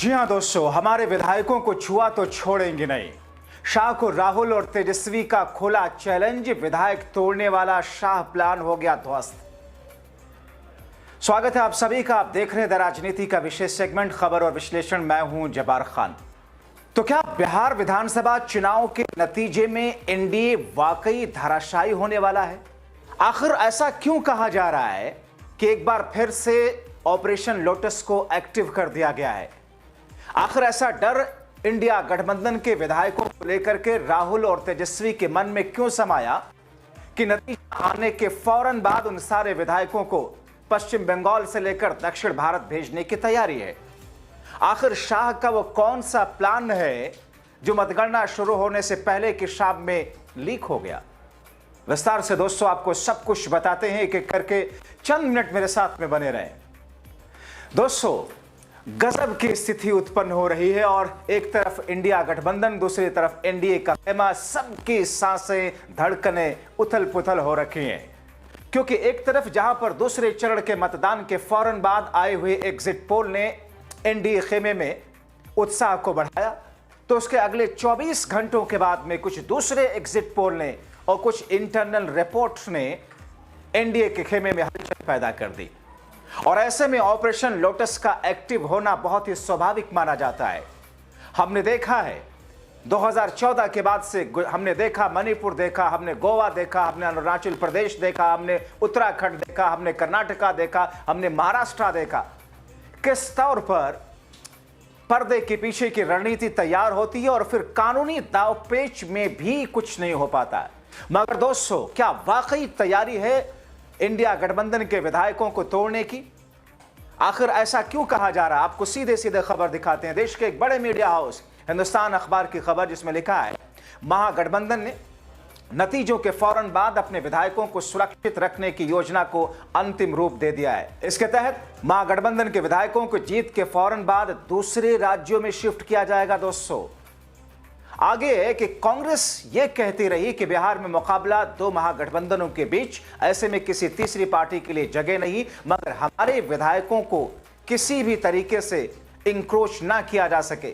जी हां दोस्तों, हमारे विधायकों को छुआ तो छोड़ेंगे नहीं। शाह को राहुल और तेजस्वी का खुला चैलेंज, विधायक तोड़ने वाला शाह प्लान हो गया ध्वस्त। स्वागत है आप सभी का। आप देख रहे हैं द राजनीति का विशेष सेगमेंट खबर और विश्लेषण। मैं हूं जब्बार खान। तो क्या बिहार विधानसभा चुनाव के नतीजे में एनडीए वाकई धराशायी होने वाला है? आखिर ऐसा क्यों कहा जा रहा है कि एक बार फिर से ऑपरेशन लोटस को एक्टिव कर दिया गया है? आखिर ऐसा डर इंडिया गठबंधन के विधायकों को लेकर के राहुल और तेजस्वी के मन में क्यों समाया कि नतीजा आने के फौरन बाद उन सारे विधायकों को पश्चिम बंगाल से लेकर दक्षिण भारत भेजने की तैयारी है? आखिर शाह का वो कौन सा प्लान है जो मतगणना शुरू होने से पहले की शाम में लीक हो गया? विस्तार से दोस्तों आपको सब कुछ बताते हैं, एक एक करके। चंद मिनट मेरे साथ में बने रहें। दोस्तों, गजब की स्थिति उत्पन्न हो रही है और एक तरफ इंडिया गठबंधन, दूसरी तरफ एनडीए का खेमा। सबकी सांसें, धड़कनें उथल पुथल हो रखी हैं, क्योंकि एक तरफ जहां पर दूसरे चरण के मतदान के फौरन बाद आए हुए एग्जिट पोल ने एनडीए खेमे में उत्साह को बढ़ाया, तो उसके अगले 24 घंटों के बाद में कुछ दूसरे एग्जिट पोल ने और कुछ इंटरनल रिपोर्ट्स ने एनडीए के खेमे में हलचल पैदा कर दी। और ऐसे में ऑपरेशन लोटस का एक्टिव होना बहुत ही स्वाभाविक माना जाता है। हमने देखा है 2014 के बाद से, हमने देखा मणिपुर देखा, हमने गोवा देखा, हमने अरुणाचल प्रदेश देखा, हमने उत्तराखंड देखा, हमने कर्नाटका देखा, हमने महाराष्ट्र देखा। किस तौर पर पर्दे के पीछे की रणनीति तैयार होती है और फिर कानूनी दांवपेच में भी कुछ नहीं हो पाता। मगर दोस्तों, क्या वाकई तैयारी है इंडिया गठबंधन के विधायकों को तोड़ने की? आखिर ऐसा क्यों कहा जा रहा है? आपको सीधे सीधे खबर दिखाते हैं। देश के एक बड़े मीडिया हाउस हिंदुस्तान अखबार की खबर, जिसमें लिखा है महागठबंधन ने नतीजों के फौरन बाद अपने विधायकों को सुरक्षित रखने की योजना को अंतिम रूप दे दिया है। इसके तहत महागठबंधन के विधायकों को जीत के फौरन बाद दूसरे राज्यों में शिफ्ट किया जाएगा। दोस्तों, आगे है कि कांग्रेस यह कहती रही कि बिहार में मुकाबला दो महागठबंधनों के बीच, ऐसे में किसी तीसरी पार्टी के लिए जगह नहीं, मगर हमारे विधायकों को किसी भी तरीके से इंक्रोच ना किया जा सके।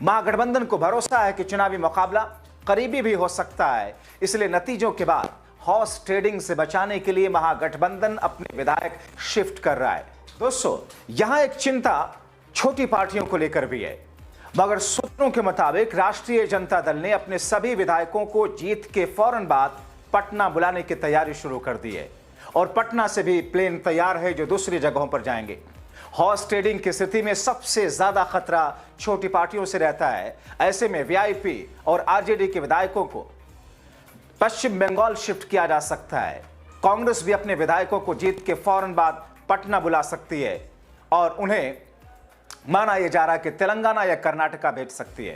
महागठबंधन को भरोसा है कि चुनावी मुकाबला करीबी भी हो सकता है, इसलिए नतीजों के बाद हॉर्स ट्रेडिंग से बचाने के लिए महागठबंधन अपने विधायक शिफ्ट कर रहा है। दोस्तों, यहां एक चिंता छोटी पार्टियों को लेकर भी है, मगर सूत्रों के मुताबिक राष्ट्रीय जनता दल ने अपने सभी विधायकों को जीत के फौरन बाद पटना बुलाने की तैयारी शुरू कर दी है और पटना से भी प्लेन तैयार है जो दूसरी जगहों पर जाएंगे। हॉर्स ट्रेडिंग की स्थिति में सबसे ज्यादा खतरा छोटी पार्टियों से रहता है। ऐसे में वीआईपी और आरजेडी के विधायकों को पश्चिम बंगाल शिफ्ट किया जा सकता है। कांग्रेस भी अपने विधायकों को जीत के फौरन बाद पटना बुला सकती है और उन्हें माना यह जा रहा है कि तेलंगाना या कर्नाटका भेज सकती है।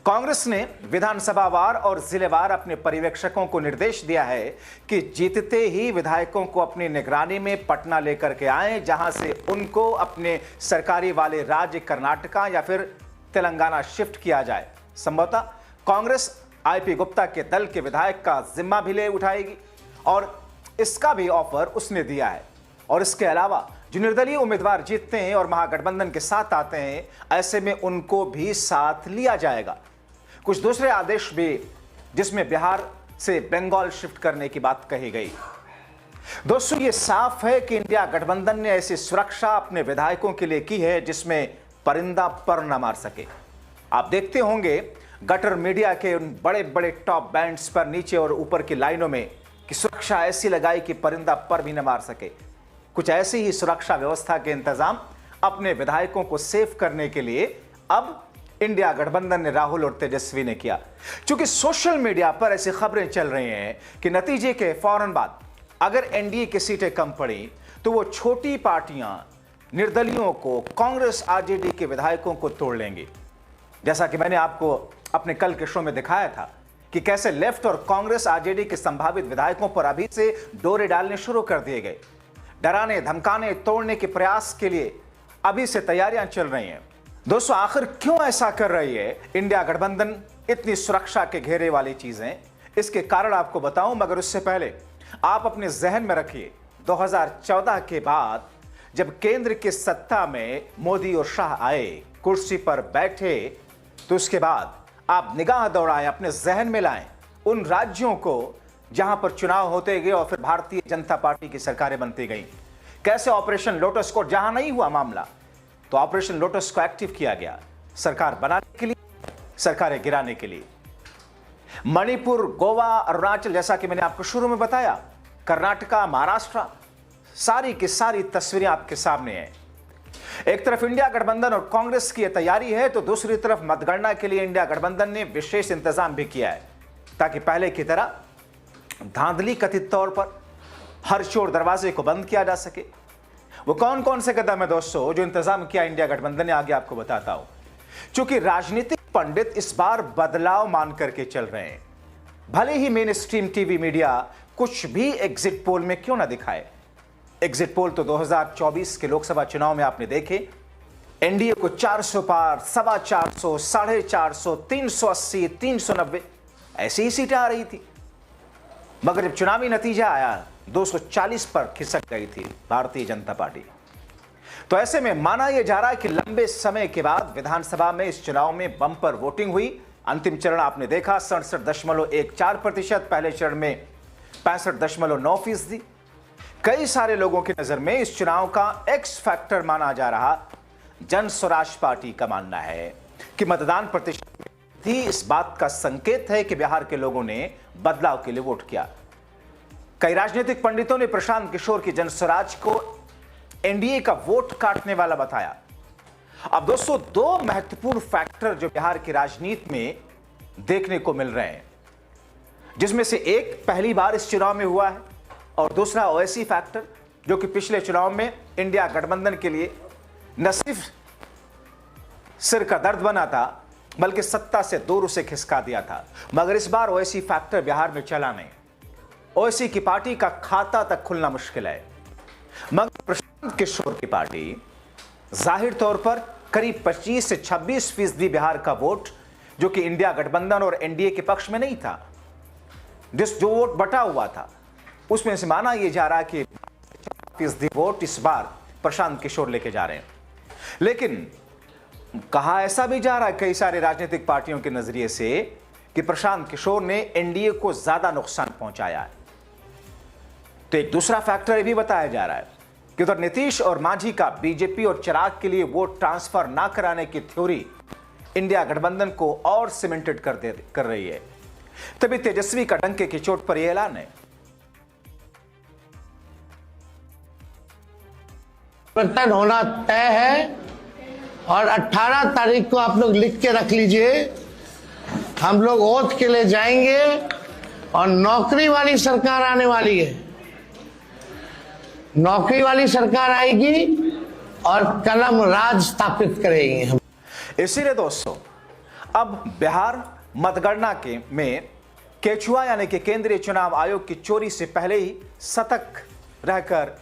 कांग्रेस ने विधानसभावार और जिलेवार अपने पर्यवेक्षकों को निर्देश दिया है कि जीतते ही विधायकों को अपनी निगरानी में पटना लेकर के आएं, जहां से उनको अपने सरकारी वाले राज्य कर्नाटका या फिर तेलंगाना शिफ्ट किया जाए। संभवतः कांग्रेस आईपी गुप्ता के दल के विधायक का जिम्मा भी ले उठाएगी और इसका भी ऑफर उसने दिया है। और इसके अलावा जो निर्दलीय उम्मीदवार जीतते हैं और महागठबंधन के साथ आते हैं, ऐसे में उनको भी साथ लिया जाएगा। कुछ दूसरे आदेश भी, जिसमें बिहार से बंगाल शिफ्ट करने की बात कही गई। दोस्तों, यह साफ है कि इंडिया गठबंधन ने ऐसी सुरक्षा अपने विधायकों के लिए की है जिसमें परिंदा पर न मार सके। आप देखते होंगे गटर मीडिया के उन बड़े बड़े टॉप बैंड्स पर नीचे और ऊपर की लाइनों में कि सुरक्षा ऐसी लगाई कि परिंदा पर भी न मार सके। कुछ ऐसी ही सुरक्षा व्यवस्था के इंतजाम अपने विधायकों को सेफ करने के लिए अब इंडिया गठबंधन ने राहुल और तेजस्वी ने किया। क्योंकि सोशल मीडिया पर ऐसी खबरें चल रही हैं कि नतीजे के फौरन बाद अगर एनडीए की सीटें कम पड़ी तो वो छोटी पार्टियां निर्दलियों को, कांग्रेस आरजेडी के विधायकों को तोड़ लेंगी। जैसा कि मैंने आपको अपने कल के शो में दिखाया था कि कैसे लेफ्ट और कांग्रेस आरजेडी के संभावित विधायकों पर अभी से डोरे डालने शुरू कर दिए गए। डराने, धमकाने, तोड़ने के प्रयास के लिए अभी से तैयारियां चल रही हैं। दोस्तों, आखिर क्यों ऐसा कर रही है इंडिया गठबंधन, इतनी सुरक्षा के घेरे वाली चीजें? इसके कारण आपको बताऊं, मगर उससे पहले आप अपने जहन में रखिए 2014 के बाद जब केंद्र की सत्ता में मोदी और शाह आए, कुर्सी पर बैठे तो उसके बाद आप निगाह दौड़ाएं, अपने जहन में लाएं उन राज्यों को जहां पर चुनाव होते गए और फिर भारतीय जनता पार्टी की सरकारें बनती गई। कैसे ऑपरेशन लोटस को, जहां नहीं हुआ मामला तो ऑपरेशन लोटस को एक्टिव किया गया, सरकार बनाने के लिए, सरकारें गिराने के लिए। मणिपुर, गोवा, अरुणाचल, जैसा कि मैंने आपको शुरू में बताया, कर्नाटका, महाराष्ट्र, सारी की सारी तस्वीरें आपके सामने हैं। एक तरफ इंडिया गठबंधन और कांग्रेस की तैयारी है तो दूसरी तरफ मतगणना के लिए इंडिया गठबंधन ने विशेष इंतजाम भी किया है ताकि पहले की तरह धांधली कथित तौर पर हर चोर दरवाजे को बंद किया जा सके। वो कौन कौन से कदम है दोस्तों जो इंतजाम किया इंडिया गठबंधन ने, आगे आपको बताता हूं। क्योंकि राजनीतिक पंडित इस बार बदलाव मान करके चल रहे हैं, भले ही मेन स्ट्रीम टीवी मीडिया कुछ भी एग्जिट पोल में क्यों ना दिखाए। एग्जिट पोल तो 2024 के लोकसभा चुनाव में आपने देखे, एनडीए को 400 पार, 450, 450, 380, 390 ऐसी ही सीटें आ रही थी। मगर जब चुनावी नतीजा आया 240 पर खिसक गई थी भारतीय जनता पार्टी। तो ऐसे में माना यह जा रहा है कि लंबे समय के बाद विधानसभा में इस चुनाव में बम्पर वोटिंग हुई। अंतिम चरण आपने देखा 67.14%, पहले चरण में 65.9%। कई सारे लोगों की नजर में इस चुनाव का एक्स फैक्टर माना जा रहा जन स्वराज पार्टी का मानना है कि मतदान प्रतिशत भी इस बात का संकेत है कि बिहार के लोगों ने बदलाव के लिए वोट किया। कई राजनीतिक पंडितों ने प्रशांत किशोर की जन स्वराज को एनडीए का वोट काटने वाला बताया। अब दोस्तों, दो महत्वपूर्ण फैक्टर जो बिहार की राजनीति में देखने को मिल रहे हैं, जिसमें से एक पहली बार इस चुनाव में हुआ है और दूसरा ओवैसी फैक्टर जो कि पिछले चुनाव में इंडिया गठबंधन के लिए न सिर्फ सिर का दर्द बना था बल्कि सत्ता से दूर उसे खिसका दिया था। मगर इस बार ओवैसी फैक्टर बिहार में चला नहीं। ओवैसी की पार्टी का खाता तक खुलना मुश्किल है। मगर प्रशांत किशोर की पार्टी जाहिर तौर पर करीब 25 से 26% बिहार का वोट, जो कि इंडिया गठबंधन और एनडीए के पक्ष में नहीं था, जो वोट बटा हुआ था, उसमें से माना यह जा रहा है कि 40% वोट इस बार प्रशांत किशोर लेके जा रहे हैं। लेकिन कहा ऐसा भी जा रहा है कई सारे राजनीतिक पार्टियों के नजरिए से कि प्रशांत किशोर ने एनडीए को ज्यादा नुकसान पहुंचाया है। तो एक दूसरा फैक्टर भी बताया जा रहा है कि उधर नीतीश और मांझी का बीजेपी और चिराग के लिए वोट ट्रांसफर ना कराने की थ्योरी इंडिया गठबंधन को और सीमेंटेड कर रही है। तभी तेजस्वी का डंके की चोट पर यह ऐलान है। परिवर्तन होना तय है और 18 तारीख को आप लोग लिख के रख लीजिए, हम लोग ओथ के लिए जाएंगे और नौकरी वाली सरकार आने वाली है। नौकरी वाली सरकार आएगी और कलम राज स्थापित करेंगे हम। इसीलिए दोस्तों, अब बिहार मतगणना के में केचुआ यानी कि केंद्रीय चुनाव आयोग की चोरी से पहले ही सतर्क रहकर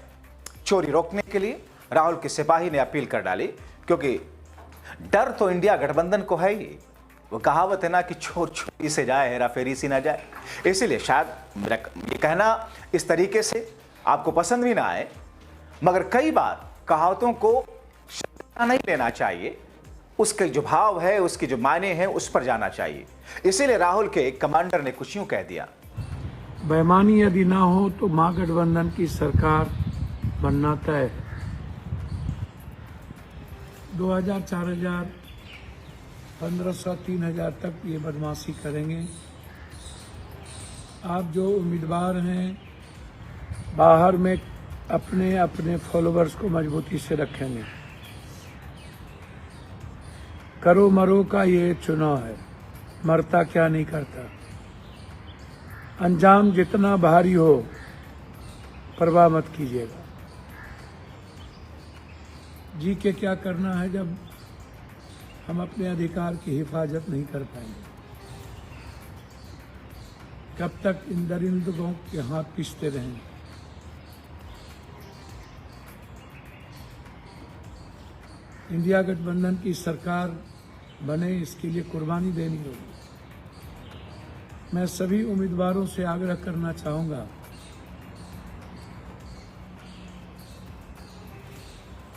चोरी रोकने के लिए राहुल के सिपाही ने अपील कर डाली, क्योंकि डर तो इंडिया गठबंधन को है ही। वो कहावत है ना कि चोर चोरी से जाए, हेरा फेरी से ना जाए। इसीलिए शायद मेरा ये कहना इस तरीके से आपको पसंद भी ना आए, मगर कई बार कहावतों को नहीं लेना चाहिए, उसके जो भाव है, उसके जो मायने हैं, उस पर जाना चाहिए। इसीलिए राहुल के कमांडर ने कुछ यूं कह दिया, बेईमानी यदि ना हो तो महागठबंधन की सरकार बनना तय है। 2000, 4000, 1500, 3000 तक ये बदमाशी करेंगे। आप जो उम्मीदवार हैं बाहर में अपने अपने फॉलोअर्स को मजबूती से रखेंगे। करो मरो का ये चुनाव है, मरता क्या नहीं करता। अंजाम जितना भारी हो परवाह मत कीजिएगा। जी के क्या करना है जब हम अपने अधिकार की हिफाजत नहीं कर पाएंगे। कब तक इन दरिंदों के हाथ पीसते रहेंगे। इंडिया गठबंधन की सरकार बने, इसके लिए कुर्बानी देनी होगी। मैं सभी उम्मीदवारों से आग्रह करना चाहूंगा,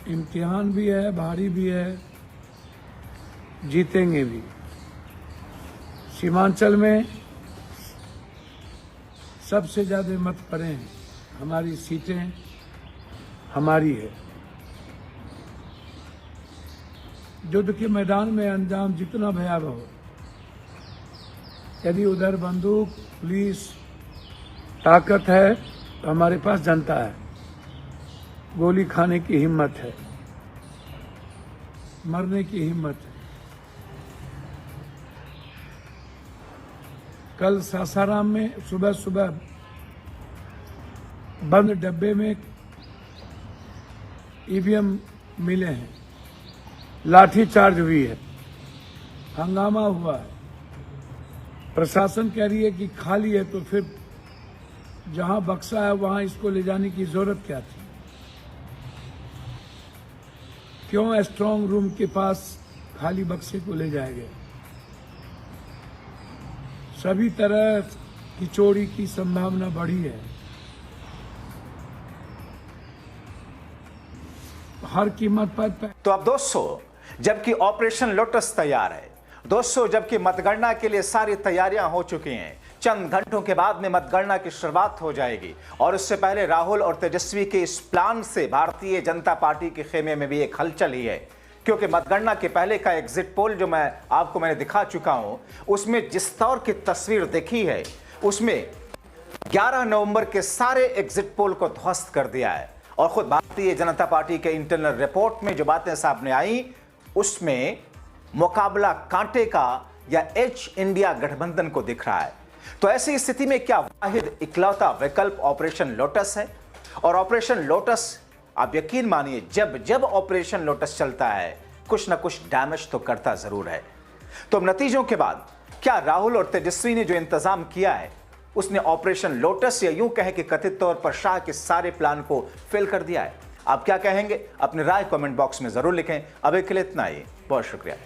इम्तिहान भी है, भारी भी है, जीतेंगे भी। सीमांचल में सबसे ज्यादा मत पड़े हैं, हमारी सीटें हमारी है। युद्ध के मैदान में अंजाम जितना भयावह हो, यदि उधर बंदूक पुलिस ताकत है तो हमारे पास जनता है, गोली खाने की हिम्मत है, मरने की हिम्मत है। कल सासाराम में सुबह सुबह बंद डब्बे में ईवीएम मिले हैं, लाठीचार्ज हुई है, हंगामा हुआ है। प्रशासन कह रही है कि खाली है, तो फिर जहां बक्सा है वहां इसको ले जाने की जरूरत क्या थी? क्यों स्ट्रांग रूम के पास खाली बक्से को ले जाया गया? सभी तरह की चोरी की संभावना बढ़ी है। हर कीमत पर तो अब दोस्तों, जबकि ऑपरेशन लोटस तैयार है, दोस्तों जबकि मतगणना के लिए सारी तैयारियां हो चुकी हैं, चंद घंटों के बाद में मतगणना की शुरुआत हो जाएगी और उससे पहले राहुल और तेजस्वी के इस प्लान से भारतीय जनता पार्टी के खेमे में भी एक हलचल ही है। क्योंकि मतगणना के पहले का एग्जिट पोल जो मैंने दिखा चुका हूं, उसमें जिस तौर की तस्वीर देखी है, उसमें 11 नवंबर के सारे एग्जिट पोल को ध्वस्त कर दिया है। और खुद भारतीय जनता पार्टी के इंटरनल रिपोर्ट में जो बातें सामने आई, उसमें मुकाबला कांटे का या एच इंडिया गठबंधन को दिख रहा है। तो ऐसी स्थिति में क्या वाहिद इकलौता विकल्प ऑपरेशन लोटस है? और ऑपरेशन लोटस, आप यकीन मानिए, जब जब ऑपरेशन लोटस चलता है कुछ ना कुछ डैमेज तो करता जरूर है। तो नतीजों के बाद क्या राहुल और तेजस्वी ने जो इंतजाम किया है, उसने ऑपरेशन लोटस या यूं कहें कि कथित तौर पर शाह के सारे प्लान को फेल कर दिया है? आप क्या कहेंगे? अपनी राय कमेंट बॉक्स में जरूर लिखें। अभी के लिए इतना ही, बहुत शुक्रिया।